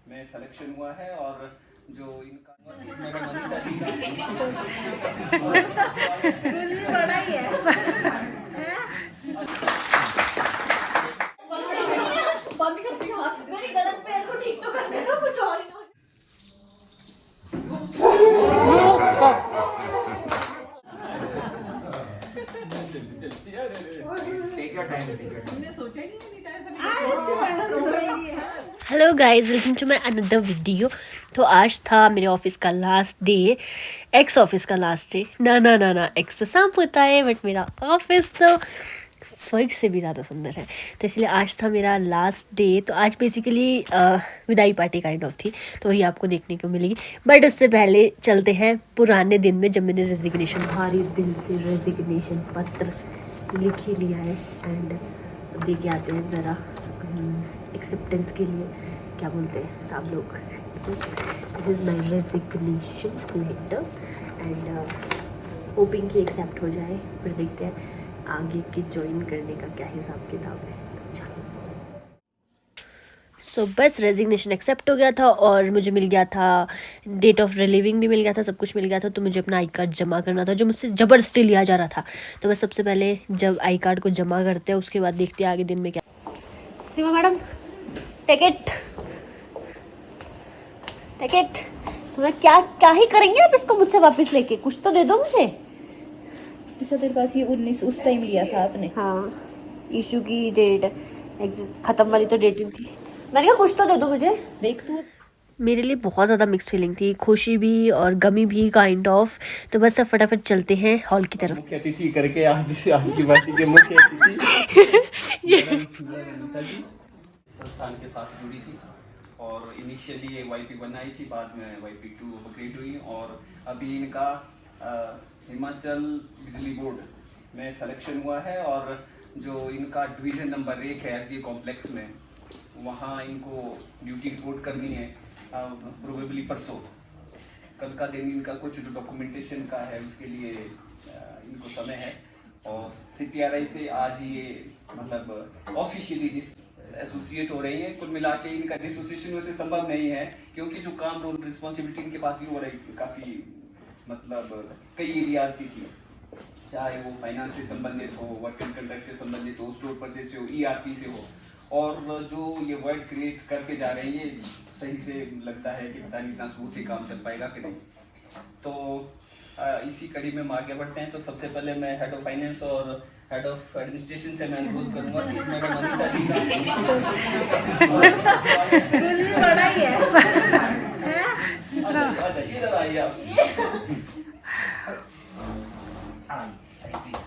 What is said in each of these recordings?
में सिलेक्शन हुआ है और जो इनका मैडम अनीता जी का बड़ा ही है। बंद कर दिया हाथ। मेरी गलत पैर को ठीक तो करने दो, कुछ और ही ना हो। हमने सोचा ही नहीं था ऐसा hello guys, welcome to my another video. तो आज था मेरे ऑफिस का लास्ट डे, एक्स ऑफिस का लास्ट डे। ना एक्स तो सांप होता है, बट मेरा ऑफिस तो स्वर्ग से भी ज़्यादा सुंदर है। तो इसलिए आज था मेरा लास्ट डे। तो आज बेसिकली विदाई पार्टी काइंड ऑफ थी, तो वही आपको देखने को मिलेगी। बट उससे पहले चलते हैं पुराने दिन में, जब मैंने रेजिग्नेशन, भारी दिल से रेजिग्नेशन पत्र लिख ही लिया है। एंड अब देखे आते हैं ज़रा एक्सेप्टेंस के लिए, क्या बोलते हैं सब लोग। This is my resignation letter and hoping कि एक्सेप्ट हो जाए। फिर देखते हैं आगे के ज्वाइन करने का क्या हिसाब किताब है। सो बस रेजिग्नेशन एक्सेप्ट हो गया था और मुझे मिल गया था डेट ऑफ रिलीविंग भी मिल गया था, सब कुछ मिल गया था। तो मुझे अपना आई कार्ड जमा करना था, जो मुझसे ज़बरदस्ती लिया जा रहा था। तो बस सबसे पहले जब आई कार्ड को जमा करते हैं, उसके बाद देखते हैं आगे दिन में क्या। सीमा मैडम, टिकट टिकट तुम्हें क्या ही करेंगे आप इसको मुझसे वापस लेके? कुछ तो दे दो मुझे। अच्छा, तेरे पास ये 19 उस टाइम लिया था आपने? हाँ, इशू की डेट ख़त्म वाली तो डेट थी। मैंने कहा कुछ तो दे दो मुझे। देख तू, मेरे लिए बहुत ज़्यादा मिक्स फीलिंग थी, खुशी भी और गमी भी काइंड ऑफ। तो बस अब फटाफट चलते हैं हॉल की तरफ। मुख्य अतिथि करके आज की पार्टी के मुख्य अतिथि अनीता जी संस्थान के साथ जुड़ी थी और इनिशियली ये YP बनाई थी, बाद में YP2 अपग्रेड हुई और अभी इनका हिमाचल बिजली बोर्ड में सिलेक्शन हुआ है और जो इनका डिवीज़न नंबर 1 है SDA कॉम्प्लेक्स में, वहाँ इनको ड्यूटी रिपोर्ट करनी है प्रोबेबली परसों। कल का दिन इनका कुछ डॉक्यूमेंटेशन का है, उसके लिए इनको समय है और CPRI से आज ये मतलब ऑफिशियली एसोसिएट हो रही है। कुल मिला के इनका डिसोसिएशन वैसे संभव नहीं है, क्योंकि जो काम रोल रिस्पॉन्सिबिलिटी इनके पास भी हो रही काफ़ी मतलब कई एरियाज की थी, चाहे वो फाइनेंस से संबंधित हो, वर्क एंड कंडक्ट से संबंधित हो, स्टोर परचेज से हो, ERP से हो। और जो ये वर्ड क्रिएट करके जा रहे हैं, ये सही से लगता है कि पता नहीं इतना स्मूथ ही काम चल पाएगा कि नहीं। तो इसी कड़ी में हम आगे बढ़ते हैं। तो सबसे पहले मैं हेड ऑफ फाइनेंस और हेड ऑफ एडमिनिस्ट्रेशन से मैं अनुरोध करूंगा कि मैडम अनीता जी का बड़ा ही है। इधर आइए आप। प्लीज।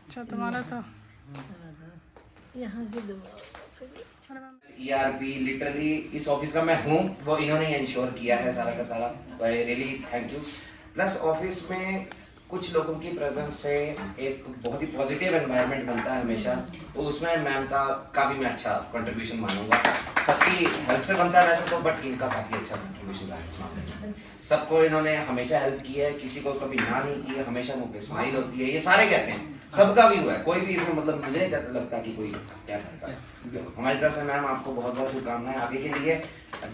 अच्छा, तुम्हारा तो यहाँ से दो। ERP लिटरली इस ऑफिस का मैं हूँ, वो इन्होंने इंश्योर किया है सारा का सारा। तो I really thank you. Plus office में कुछ लोगों की प्रेजेंस से एक बहुत ही पॉजिटिव एनवायरनमेंट बनता है हमेशा, तो उसमें मैम का काफ़ी मैं अच्छा कंट्रीब्यूशन मानूंगा। सबकी हेल्प से बनता है वैसे तो, बट इनका काफ़ी अच्छा कंट्रीब्यूशन रहा है इस मामले में। सबको इन्होंने हमेशा हेल्प की है, किसी को कभी ना नहीं की है, हमेशा मुँह पे स्माइल होती है। ये सारे कहते हैं, सबका भी हुआ है, कोई भी इसमें मतलब मुझे नहीं लगता कि कोई क्या करता है। हमारी तरफ से मैम आपको बहुत बहुत शुभकामनाएं आगे के लिए।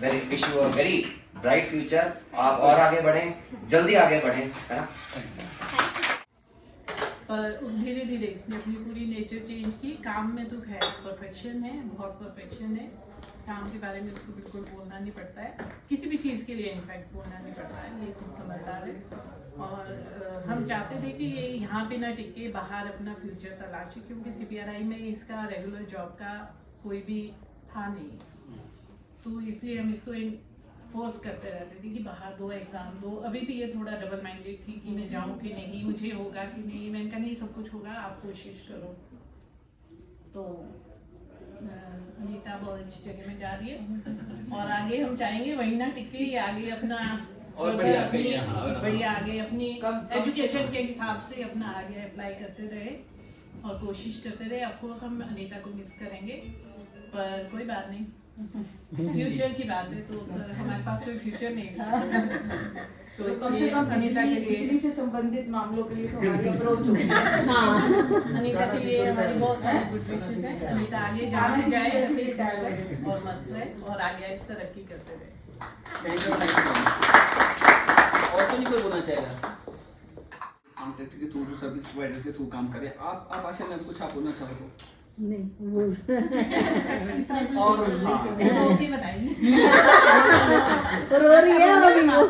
Very wish you a very bright future. आप और आगे बढ़ें, जल्दी आगे बढ़ें, है ना। पर धीरे धीरे इसने अपनी पूरी नेचर चेंज की। काम में तो खैर परफेक्शन है, बहुत परफेक्शन है। काम के बारे में उसको बिल्कुल बोलना नहीं पड़ता है, किसी भी चीज़ के लिए इनफैक्ट बोलना नहीं पड़ता है। ये खुद समझदार है और हम चाहते थे कि ये यहाँ पे ना टिके, बाहर अपना फ्यूचर तलाशे, क्योंकि CPRI में इसका रेगुलर जॉब का कोई भी था नहीं। तो इसलिए हम इसको फोर्स करते रहते थे कि बाहर दो, एग्ज़ाम दो। अभी भी ये थोड़ा डबल माइंडेड थी कि मैं जाऊँ कि नहीं, मुझे होगा कि नहीं। मैंने कहा नहीं, सब कुछ होगा, आप कोशिश करो। तो अनीता बहुत अच्छी जगह में जा रही है और आगे हम चाहेंगे वही ना टिके, ये आगे अपना और बढ़िया आगे अपनी एजुकेशन के हिसाब से अपना आगे अप्लाई करते रहे और कोशिश करते रहे। ऑफ कोर्स हम अनीता को मिस करेंगे, पर कोई बात नहीं, फ्यूचर की बात है तो हमारे पास कोई फ्यूचर नहीं था। तो कम से कम अनीता के लिए बिजली से संबंधित मामलों के लिए तो हमारी अप्रोच होगी। अनीता के लिए हमारी बहुत सारी गुड विशेस है। अनीता आगे जाने जाए ऐसे ही और मस्त रहे और आगे तरक्की करते रहे। और तो नहीं कोई बोलना चाहेगा कॉन्ट्रैक्ट के थ्रू जो सर्विस प्रोवाइडर के थ्रू काम करें आप आशा में कुछ आप बोलना चाहो तो नहीं वो और हाँ बताइए रो रही है अभी वो।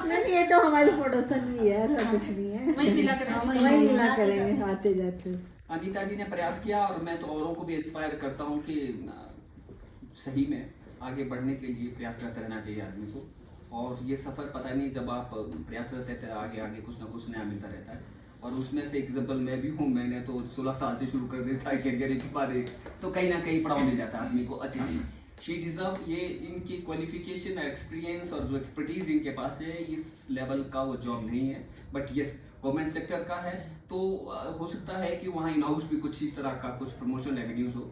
नहीं ये तो हमारी पड़ोसन भी है, ऐसा कुछ नहीं है। वही मिला करेंगे आते जाते। अनीता जी ने प्रयास किया और मैं तो औरों को भी इंस्पायर करता हूँ कि सही में आगे बढ़ने के लिए प्रयासरत रहना चाहिए आदमी को। और ये सफ़र पता नहीं जब आप प्रयासरत रहते हैं आगे आगे कुछ ना कुछ नया मिलता रहता है। और उसमें से एग्जाम्पल मैं भी हूँ। मैंने तो 16 साल से शुरू कर दिया था करियर के बाद एक तो कहीं ना कहीं पड़ाव मिल जाता है आदमी को अच्छी। शी डिज़र्व ये इनकी क्वालिफिकेशन एक्सपीरियंस और जो एक्सपर्टीज़ इनके पास है इस लेवल का वो जॉब नहीं है। बट यस गवर्नमेंट सेक्टर का है तो हो सकता है कि वहाँ इन हाउस भी कुछ इस तरह का कुछ प्रमोशन एवेन्यूज़ हो।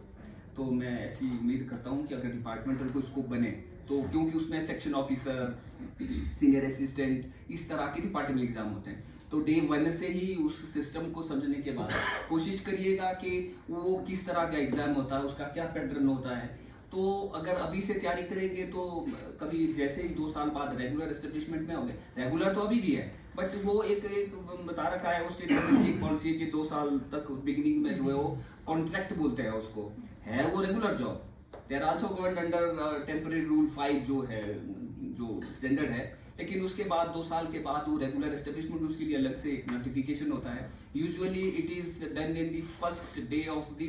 तो मैं ऐसी उम्मीद करता हूँ कि अगर डिपार्टमेंटल को स्कोप बने तो क्योंकि उसमें सेक्शन ऑफिसर सीनियर असिस्टेंट इस तरह के डिपार्टमेंट एग्जाम होते हैं तो डे 1 से ही उस सिस्टम को समझने के बाद कोशिश करिएगा कि वो किस तरह का एग्ज़ाम होता है उसका क्या पैटर्न होता है। तो अगर अभी से तैयारी करेंगे तो कभी जैसे ही 2 साल बाद रेगुलर एस्टेब्लिशमेंट में होंगे। रेगुलर तो अभी भी है बट वो एक बता रखा है वो स्टेट गवर्नमेंट की पॉलिसी की 2 साल तक बिगिनिंग में जो है वो कॉन्ट्रैक्ट बोलते हैं उसको है वो regular job. They're also governed under temporary rule 5 जो है जो स्टैंडर्ड है। लेकिन उसके बाद 2 साल के बाद वो रेगुलर एस्टेब्लिशमेंट उसके लिए अलग से एक नोटिफिकेशन होता है। Usually it is done in the first day of the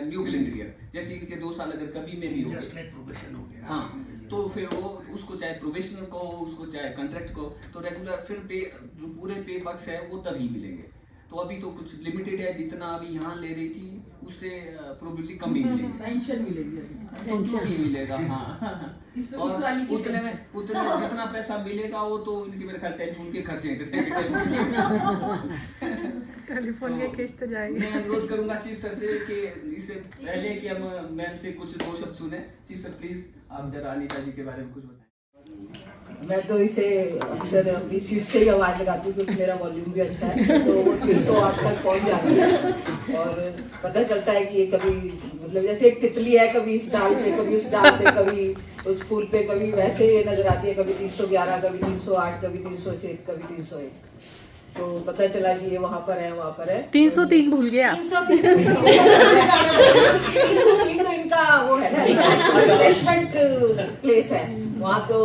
new calendar year. जैसे इनके 2 साल अगर कभी में भी हो गया हाँ तो फिर वो उसको चाहे प्रोफेशनल को उसको चाहे कॉन्ट्रैक्ट को तो रेगुलर फिर पे जो पूरे पे वर्क्स है वो तभी मिलेंगे। तो अभी तो कुछ लिमिटेड है जितना अभी यहाँ ले रही थी उससे प्रोबेबली कम ही मिलेगी। पेंशन मिलेगी पेंशन ही मिलेगा हाँ और उतने में जितना पैसा मिलेगा वो तो इनके मेरे ख्याल टेलीफोन के खर्चे टेलीफोन के किस्त जाएंगे। मैं अनुरोध करूंगा चीफ सर से कि इससे पहले कि हम मैम से कुछ 2 शब्द सुने। चीफ सर प्लीज आप जरा अनीता जी के बारे में कुछ बताएं। मैं तो इसे अक्सर अपनी सीट से ही आवाज़ लगाती हूँ क्योंकि मेरा वॉल्यूम भी अच्छा है तो वो 308 तक पहुँच जाती है। और पता चलता है कि ये कभी मतलब जैसे एक तितली है कभी इस डाल पे कभी उस डाल पे कभी उस फूल पे कभी वैसे नजर आती है कभी 311 कभी 308 कभी 306 कभी 301। तो पता चला कि ये वहाँ पर है 303 भूल गया 303 तो इनका वो है ना रिफ्रेशमेंट प्लेस है वहाँ तो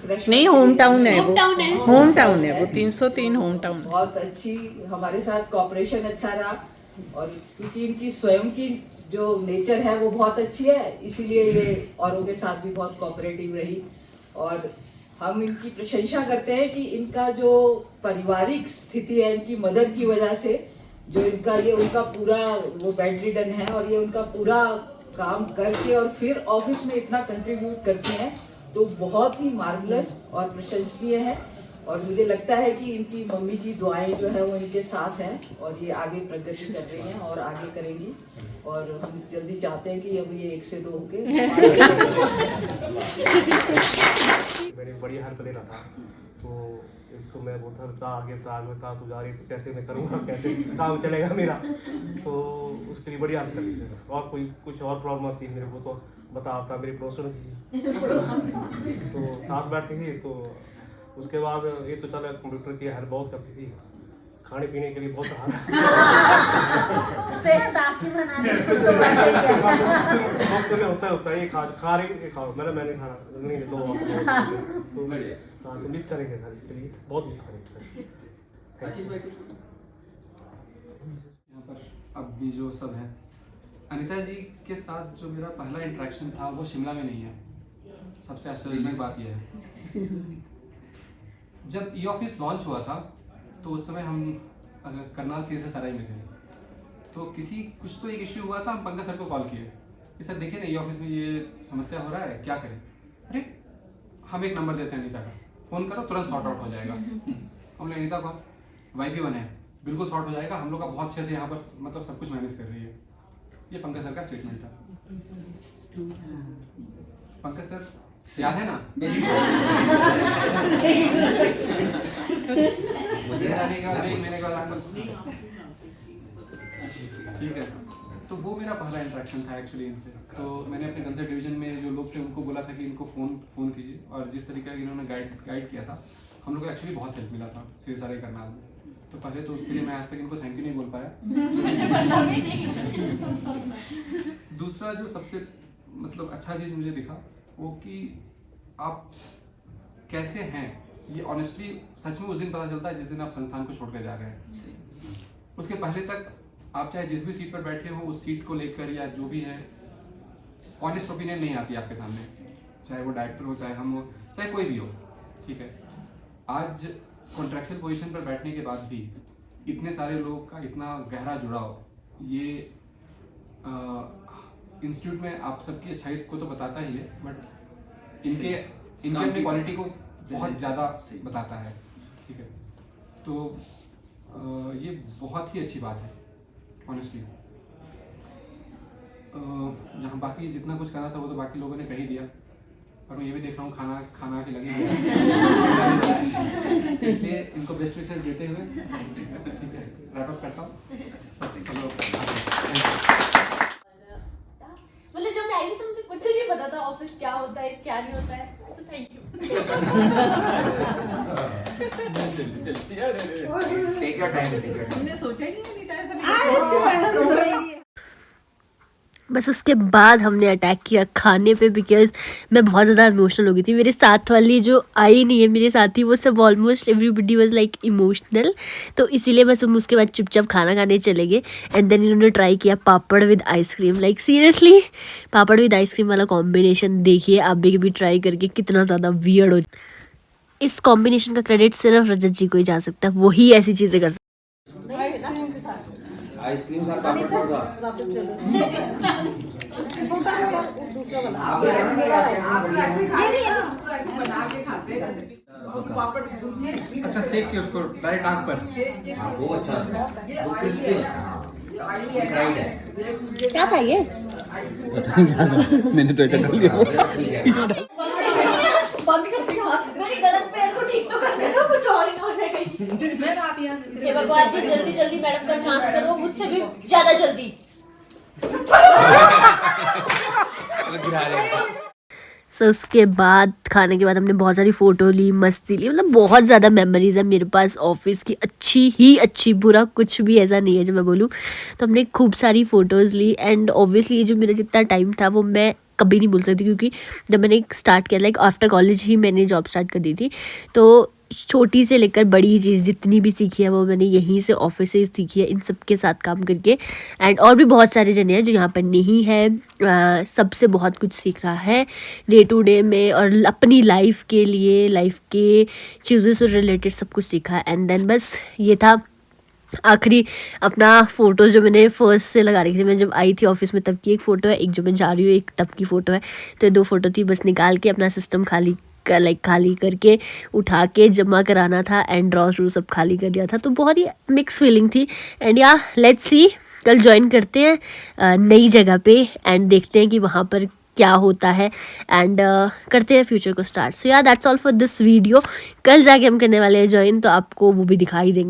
नहीं होम टाउन है वो 303 होम टाउन। बहुत अच्छी हमारे साथ कॉपरेशन अच्छा रहा और क्योंकि इनकी स्वयं की जो नेचर है वो बहुत अच्छी है इसीलिए ये औरों के साथ भी बहुत कोऑपरेटिव रही। और हम इनकी प्रशंसा करते हैं कि इनका जो पारिवारिक स्थिति है इनकी मदर की वजह से जो इनका ये उनका पूरा वो बेड रिडन है और ये उनका पूरा काम करके और फिर ऑफिस में इतना कंट्रीब्यूट करते हैं तो बहुत ही मार्वलस और प्रशंसनीय है। और मुझे लगता है कि इनकी मम्मी की दुआएं जो है वो इनके साथ हैं और ये आगे प्रगति कर रही हैं और आगे करेंगी। और हम जल्दी चाहते हैं कि अब ये 1 से 2 होके मैंने बड़ी हेल्प लेना था तो इसको मैं बोलता बता आगे तू जा रही तो कैसे मैं करूँगा कैसे काम चलेगा मेरा तो उसके लिए बड़ी हेल्प कर ली थी। और कोई कुछ और प्रॉब्लम आती है मेरे को तो बताता मेरी पड़ोसन थी तो साथ बैठती थी। तो उसके बाद ये तो चलो कंप्यूटर की हेल्प बहुत करती थी खाने पीने के लिए बहुत सेहत आपकी बनाने होता है ये खा रहे खाओ मैंने खाना नहीं तो हाँ तो मिस करेंगे सर इसके लिए बहुत मिस करेंगे। यहाँ पर अब भी जो सब है अनीता जी के साथ जो मेरा पहला इंटरेक्शन था वो शिमला में नहीं है। सबसे आश्चर्यजनक बात यह है जब ई ऑफिस लॉन्च हुआ था तो उस समय हम करनाल से सराय में थे तो कुछ तो एक इश्यू हुआ था। हम पंकज सर को कॉल किए कि सर देखिए ना ई ऑफिस में ये समस्या हो रहा है क्या करें। अरे हम एक नंबर देते हैं अनीता का फ़ोन करो तुरंत सॉर्ट आउट हो जाएगा। हम लोग अनीता कौन YP1 है बिल्कुल सॉर्ट हो जाएगा हम लोग का बहुत अच्छे से यहाँ पर मतलब सब कुछ मैनेज कर रही है। ये पंकज सर का स्टेटमेंट था। पंकज सर याद है ना? मैंने कहा ठीक है। तो वो मेरा पहला इंटरेक्शन था एक्चुअली इनसे। तो मैंने अपने कंसर्ट डिवीजन में जो लोग थे उनको बोला था कि इनको फ़ोन कीजिए, और जिस तरीके का इन्होंने गाइड किया था, हम लोग को एक्चुअली बहुत हेल्प मिला था CSR करनाल में। तो पहले तो उसके लिए मैं आज तक इनको थैंक यू नहीं बोल पाया। दूसरा जो सबसे मतलब अच्छा चीज़ मुझे दिखा वो कि आप कैसे हैं, ये ऑनेस्टली सच में उस दिन पता चलता है जिस दिन आप संस्थान को छोड़ कर जा रहे हैं। उसके पहले तक आप चाहे जिस भी सीट पर बैठे हो उस सीट को लेकर या जो भी है ऑनेस्ट ओपिनियन नहीं आती आपके सामने, चाहे वो डायरेक्टर हो, चाहे हम हो, चाहे कोई भी हो, ठीक है। आज कॉन्ट्रैक्चुअल पोजीशन पर बैठने के बाद भी इतने सारे लोगों का इतना गहरा जुड़ाव, ये इंस्टीट्यूट में आप सबकी अच्छाई को तो बताता ही है, बट इनके अपनी क्वालिटी को बहुत ज़्यादा बताता है, ठीक है। तो ये बहुत ही अच्छी बात है ऑनेस्टली। जहाँ बाकी जितना कुछ करना था वो तो बाकी लोगों ने कह ही दिया, और मैं ये भी देख रहा हूँ खाना के लगे हुए इसलिए इनको बेस्ट विशेस देते हुए ठीक है रैप अप करता हूँ। मतलब जब मैं आई थी तो मुझे कुछ नहीं पता था ऑफिस क्या होता है क्या नहीं होता है, तो thank you. Take your time. हमने सोचा ही नहीं था ऐसा। बस उसके बाद हमने अटैक किया खाने पे, बिकॉज मैं बहुत ज़्यादा इमोशनल हो गई थी। मेरे साथ वाली जो आई नहीं है मेरे साथी, वो सब almost everybody was like emotional, तो इसीलिए बस हम उसके बाद चुपचाप खाना खाने चले गए। एंड देन इन्होंने ट्राई किया papad with ice cream, like seriously papad with ice cream वाला कॉम्बिनेशन देखिए आप भी कभी ट्राई करके, कितना ज़्यादा वियर्ड हो। इस कॉम्बिनेशन का क्रेडिट सिर्फ रजत जी को ही जा सकता है, वही ऐसी चीज़ें कर सकते। आइसक्रीम साथ पापड़ पड़वा वापस ले लो। छोटा वाला दूसरा वाला आप ऐसे बना के खाते हैं जैसे पापड़। अच्छा सेक के उसको डायरेक्ट आग पर। हाँ वो अच्छा है, वो क्रिस्पी है, फ्राइड है। क्या था ये? मैंने तो ऐसा कर लिया। बंद करती हूँ हाथ। मेरे गलत पैर को ठीक तो करने दो, कुछ और ही ना हो जाए कहीं। मैं आप यहाँ हे भगवान जी जल्दी जल्दी मैडम का ट्रांसफर हो, मुझसे भी ज्यादा जल्दी। सो उसके बाद खाने के बाद हमने बहुत सारी फ़ोटो ली, मस्ती ली, मतलब बहुत ज़्यादा मेमोरीज है मेरे पास ऑफिस की, अच्छी बुरा कुछ भी ऐसा नहीं है जो मैं बोलूँ। तो हमने खूब सारी फ़ोटोज़ ली, एंड ऑब्वियसली ये जो मेरा जितना टाइम था वो मैं कभी नहीं भूल सकती, क्योंकि जब मैंने स्टार्ट किया लाइक आफ्टर कॉलेज ही मैंने जॉब स्टार्ट कर दी थी। तो छोटी से लेकर बड़ी चीज़ जितनी भी सीखी है वो मैंने यहीं से ऑफिस से सीखी है, इन सब के साथ काम करके। एंड और भी बहुत सारे जने हैं जो यहाँ पर नहीं है, सबसे बहुत कुछ सीख रहा है डे टू डे में, और अपनी लाइफ के लिए, लाइफ के चीज़ों से रिलेटेड सब कुछ सीखा है। एंड देन बस ये था आखिरी अपना फ़ोटो जो मैंने फर्स्ट से लगा रखी थी। मैं जब आई थी ऑफिस में तब की एक फ़ोटो है, एक जो मैं जा रही हूँ एक तब की फ़ोटो है। तो ये 2 फ़ोटो थी, बस निकाल के अपना सिस्टम खाली करके उठा के जमा कराना था, एंड ड्रॉ सब खाली कर दिया था। तो बहुत ही मिक्स फीलिंग थी। एंड या लेट्स सी कल ज्वाइन करते हैं नई जगह पे, एंड देखते हैं कि वहाँ पर क्या होता है, एंड करते हैं फ्यूचर को स्टार्ट। सो या that's all for this video. कल जाके हम करने वाले हैं ज्वाइन, तो आपको वो भी दिखाई देंगे।